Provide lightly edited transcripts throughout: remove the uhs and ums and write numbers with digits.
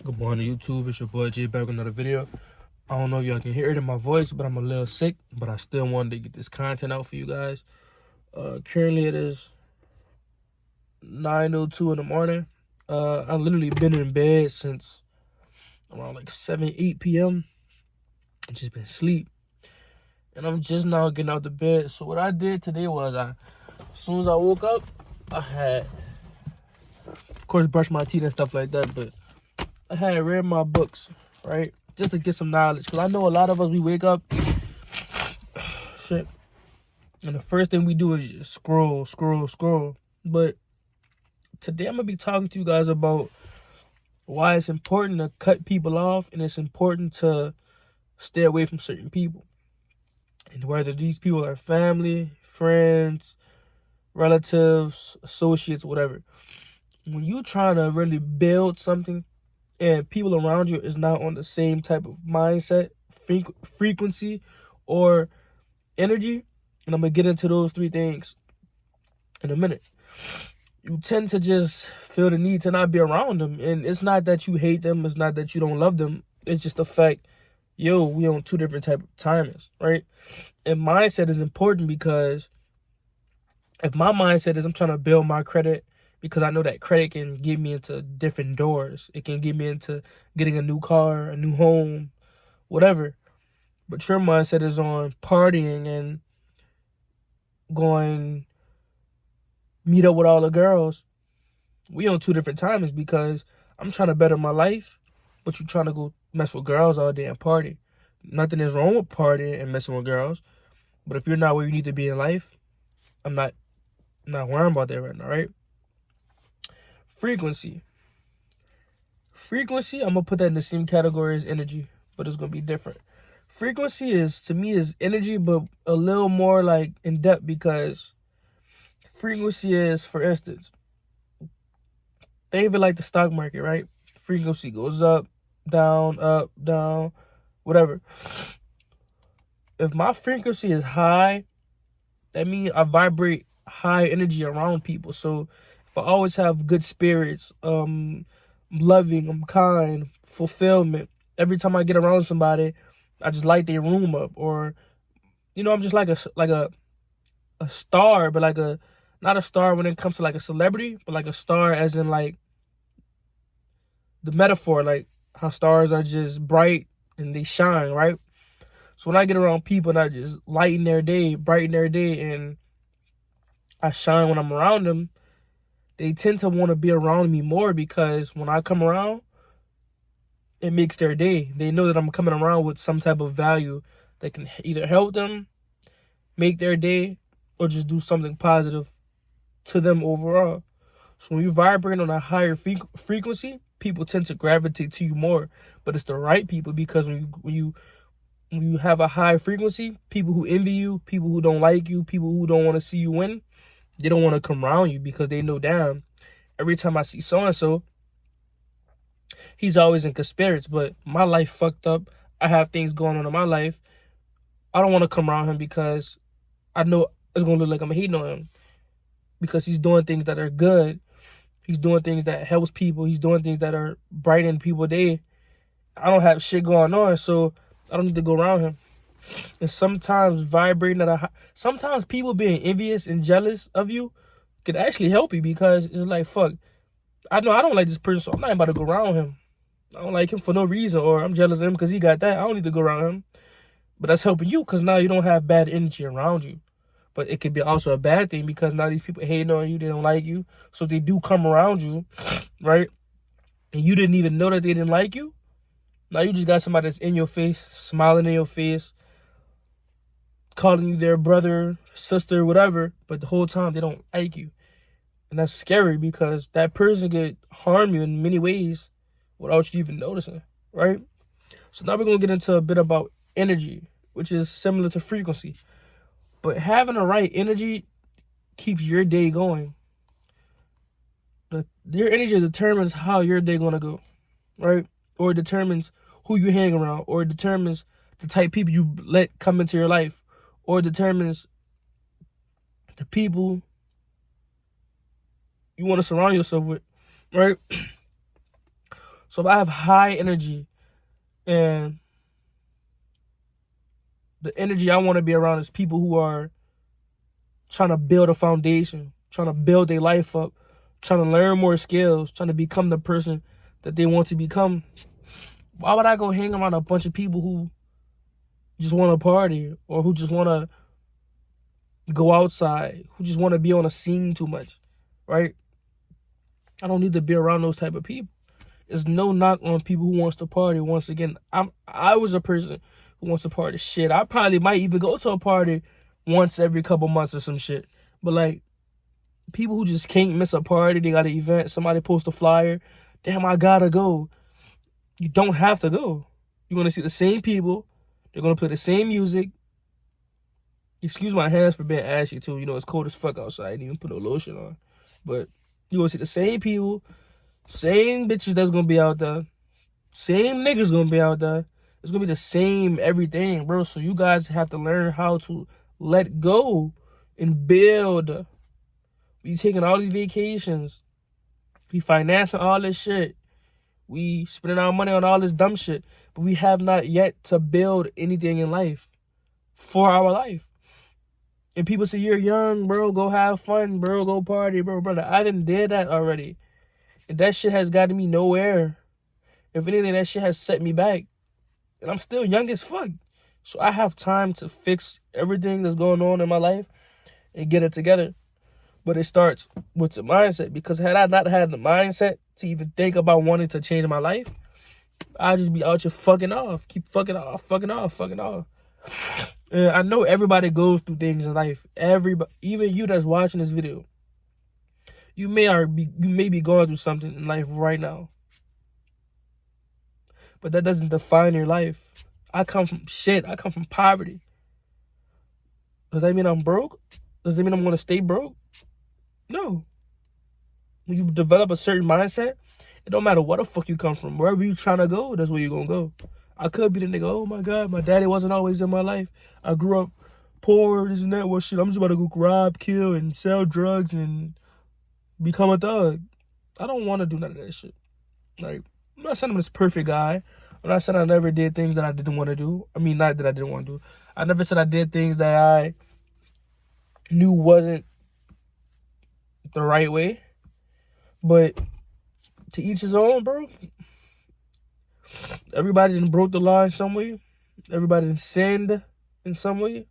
Good morning, YouTube. It's your boy Jay back with another video. I don't know if y'all can hear it in my voice, but I'm a little sick. But I still wanted to get this content out for you guys. Currently, it is 9:02 in the morning. I've literally been in bed since around like 7, 8 p.m. I've just been asleep. And I'm just now getting out the bed. So what I did today was as soon as I woke up, I had, of course, brushed my teeth and stuff like that. But I had read my books, right? Just to get some knowledge. Because I know a lot of us, we wake up, shit. And the first thing we do is just scroll. But today I'm going to be talking to you guys about why it's important to cut people off and it's important to stay away from certain people. And whether these people are family, friends, relatives, associates, whatever. When you trying to really build something and people around you is not on the same type of mindset, frequency, or energy, and I'm going to get into those three things in a minute, you tend to just feel the need to not be around them. And it's not that you hate them. It's not that you don't love them. It's just the fact, we on two different type of timings, right? And mindset is important because if my mindset is I'm trying to build my credit because I know that credit can get me into different doors. It can get me into getting a new car, a new home, whatever. But your mindset is on partying and going meet up with all the girls. We on two different timings because I'm trying to better my life, but you're trying to go mess with girls all day and party. Nothing is wrong with partying and messing with girls. But if you're not where you need to be in life, I'm not worrying about that right now, right? Frequency, I'm going to put that in the same category as energy, but it's going to be different. Frequency to me is energy, but a little more like in depth because frequency is, for instance, think of it like the stock market, right? Frequency goes up, down, whatever. If my frequency is high, that means I vibrate high energy around people. So if I always have good spirits, loving, I'm kind, fulfillment, every time I get around somebody, I just light their room up. Or, I'm just like a star, but not a star when it comes to like a celebrity, but like a star as in like the metaphor, like how stars are just bright and they shine, right? So when I get around people and I just brighten their day, and I shine when I'm around them, they tend to want to be around me more because when I come around, it makes their day. They know that I'm coming around with some type of value that can either help them, make their day, or just do something positive to them overall. So when you vibrate on a higher frequency, people tend to gravitate to you more. But it's the right people because when you have a high frequency, people who envy you, people who don't like you, people who don't want to see you win, they don't want to come around you because they know, damn, every time I see so-and-so, he's always in good spirits, but my life fucked up. I have things going on in my life. I don't want to come around him because I know it's going to look like I'm hating on him because he's doing things that are good. He's doing things that helps people. He's doing things that are brightening people's day. I don't have shit going on, so I don't need to go around him. And sometimes sometimes people being envious and jealous of you could actually help you because it's like, fuck, I know I don't like this person, so I'm not about to go around him. I don't like him for no reason, or I'm jealous of him because he got that. I don't need to go around him. But that's helping you because now you don't have bad energy around you. But it could be also a bad thing because now these people hating on you, they don't like you. So they do come around you, right? And you didn't even know that they didn't like you. Now you just got somebody that's in your face, smiling in your face, calling you their brother, sister, whatever. But the whole time they don't like you. And that's scary because that person could harm you in many ways without you even noticing, right? So now we're going to get into a bit about energy, which is similar to frequency. But having the right energy keeps your day going. Your energy determines how your day going to go, right? Or it determines who you hang around, or it determines the type of people you let come into your life, or it determines the people you want to surround yourself with, right? So if I have high energy, and the energy I want to be around is people who are trying to build a foundation, trying to build their life up, trying to learn more skills, trying to become the person that they want to become. Why would I go hang around a bunch of people who just want to party, or who just want to go outside, who just want to be on a scene too much, right? I don't need to be around those type of people. There's no knock on people who wants to party. Once again, I was a person who wants to party. Shit, I probably might even go to a party once every couple months or some shit. But like, people who just can't miss a party, they got an event, somebody post a flyer, damn, I gotta go. You don't have to go. You're gonna see the same people. They're gonna play the same music. Excuse my hands for being ashy too. You know, it's cold as fuck outside. I didn't even put no lotion on. But you're gonna see the same people, same bitches that's gonna be out there, same niggas gonna be out there. It's gonna be the same everything, bro. So you guys have to learn how to let go and build. We taking all these vacations. We financing all this shit. We spending our money on all this dumb shit. But we have not yet to build anything in life for our life. And people say, you're young, bro. Go have fun, bro. Go party, bro. Brother, I done did that already. And that shit has gotten me nowhere. If anything, that shit has set me back. And I'm still young as fuck. So I have time to fix everything that's going on in my life and get it together. But it starts with the mindset. Because had I not had the mindset to even think about wanting to change my life, I'd just be out here fucking off. Keep fucking off, fucking off, fucking off. And I know everybody goes through things in life. Everybody, even you that's watching this video, you may be going through something in life right now. But that doesn't define your life. I come from shit. I come from poverty. Does that mean I'm broke? Does that mean I'm going to stay broke? No. When you develop a certain mindset, it don't matter what the fuck you come from. Wherever you trying to go, that's where you're going to go. I could be the nigga, oh my God, my daddy wasn't always in my life. I grew up poor, this and that. Well, shit, I'm just about to go rob, kill, and sell drugs and become a thug. I don't want to do none of that shit. Like, I'm not saying I'm this perfect guy. I'm not saying I never did things that I didn't want to do. I mean, not that I didn't want to do. I never said I did things that I knew wasn't the right way. But to each his own, bro. Everybody done broke the law in some way. Everybody done sinned in some way.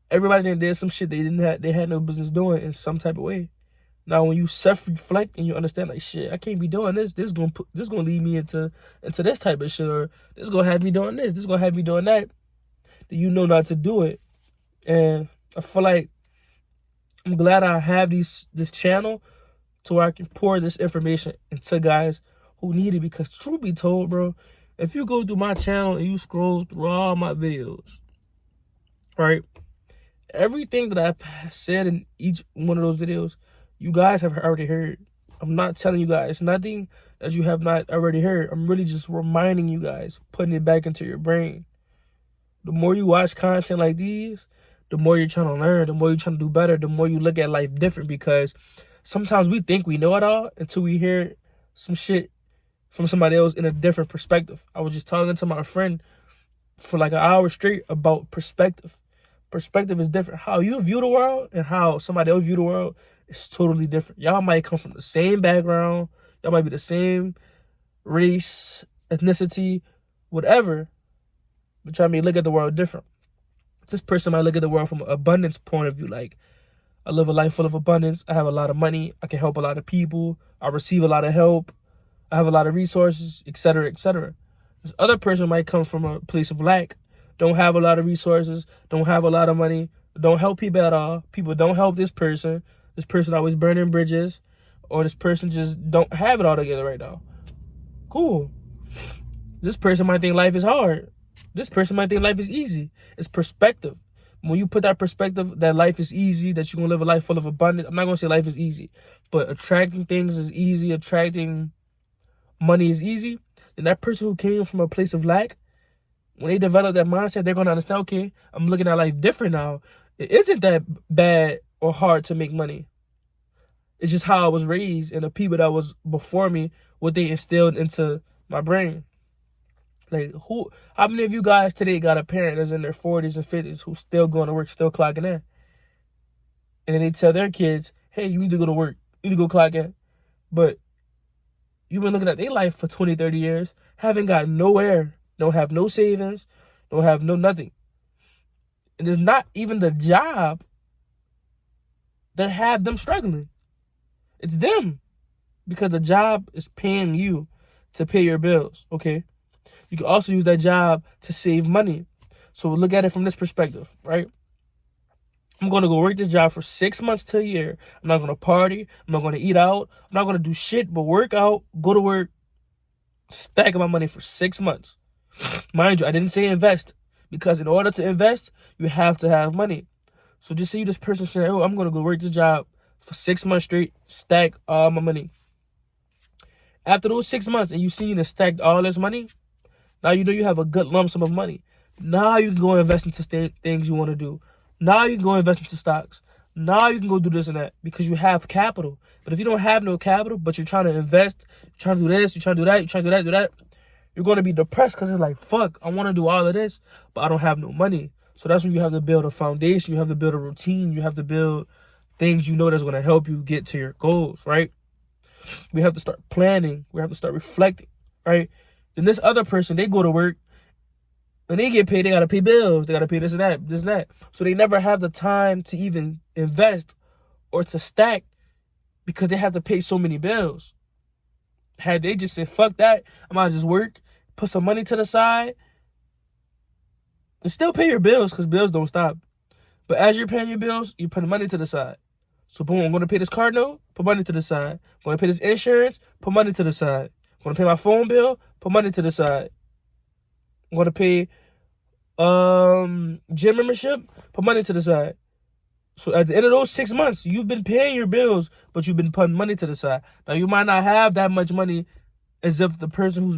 Everybody done did some shit they had no business doing in some type of way. Now, when you self-reflect and you understand, like, shit, I can't be doing this. This gonna lead me into this type of shit, or this gonna have me doing this. This gonna have me doing that. Then you know not to do it. And I feel like I'm glad I have this channel to where I can pour this information into guys who need it. Because truth be told, bro, if you go through my channel and you scroll through all my videos, right, everything that I've said in each one of those videos, you guys have already heard. I'm not telling you guys nothing that you have not already heard. I'm really just reminding you guys, putting it back into your brain. The more you watch content like these, the more you're trying to learn, the more you're trying to do better, the more you look at life different. Because sometimes we think we know it all until we hear some shit from somebody else in a different perspective. I was just talking to my friend for like an hour straight about perspective. Perspective is different. How you view the world and how somebody else view the world is totally different. Y'all might come from the same background. Y'all might be the same race, ethnicity, whatever. But y'all may look at the world different. This person might look at the world from an abundance point of view. Like, I live a life full of abundance. I have a lot of money. I can help a lot of people. I receive a lot of help. I have a lot of resources, etc., etc. This other person might come from a place of lack. Don't have a lot of resources. Don't have a lot of money. Don't help people at all. People don't help this person. This person always burning bridges. Or this person just don't have it all together right now. Cool. This person might think life is hard. This person might think life is easy. It's perspective. When you put that perspective that life is easy, that you're going to live a life full of abundance. I'm not going to say life is easy. But attracting things is easy. Attracting money is easy. Then that person who came from a place of lack, when they develop that mindset, they're going to understand, okay, I'm looking at life different now. It isn't that bad or hard to make money. It's just how I was raised, and the people that was before me, what they instilled into my brain. Like, how many of you guys today got a parent that's in their 40s and 50s who's still going to work, still clocking in? And then they tell their kids, hey, you need to go to work. You need to go clock in. But you've been looking at their life for 20, 30 years, haven't got nowhere, don't have no savings, don't have no nothing. And it's not even the job that have them struggling. It's them. Because the job is paying you to pay your bills, okay? You can also use that job to save money. So look at it from this perspective, right? I'm going to go work this job for 6 months to a year. I'm not going to party. I'm not going to eat out. I'm not going to do shit but work out, go to work, stack my money for 6 months. Mind you, I didn't say invest, because in order to invest, you have to have money. So just say you this person saying, oh, I'm going to go work this job for 6 months straight, stack all my money. After those 6 months and you see you stacked all this money, now you know you have a good lump sum of money. Now you can go invest into things you want to do. Now you can go invest into stocks. Now you can go do this and that because you have capital. But if you don't have no capital, but you're trying to invest, you're trying to do this, you're trying to do that, you're trying to do that, you're going to be depressed because it's like, fuck, I want to do all of this, but I don't have no money. So that's when you have to build a foundation. You have to build a routine. You have to build things you know that's going to help you get to your goals, right? We have to start planning. We have to start reflecting, right? Then this other person, they go to work. When they get paid, they got to pay bills. They got to pay this and that. So they never have the time to even invest or to stack because they have to pay so many bills. Had they just said, fuck that, I might just work, put some money to the side, and still pay your bills because bills don't stop. But as you're paying your bills, you're putting money to the side. So boom, I'm going to pay this car note, put money to the side. I'm going to pay this insurance, put money to the side. I'm going to pay my phone bill, put money to the side. I'm going to pay gym membership, put money to the side. So at the end of those 6 months, you've been paying your bills, but you've been putting money to the side. Now, you might not have that much money as if the person who's been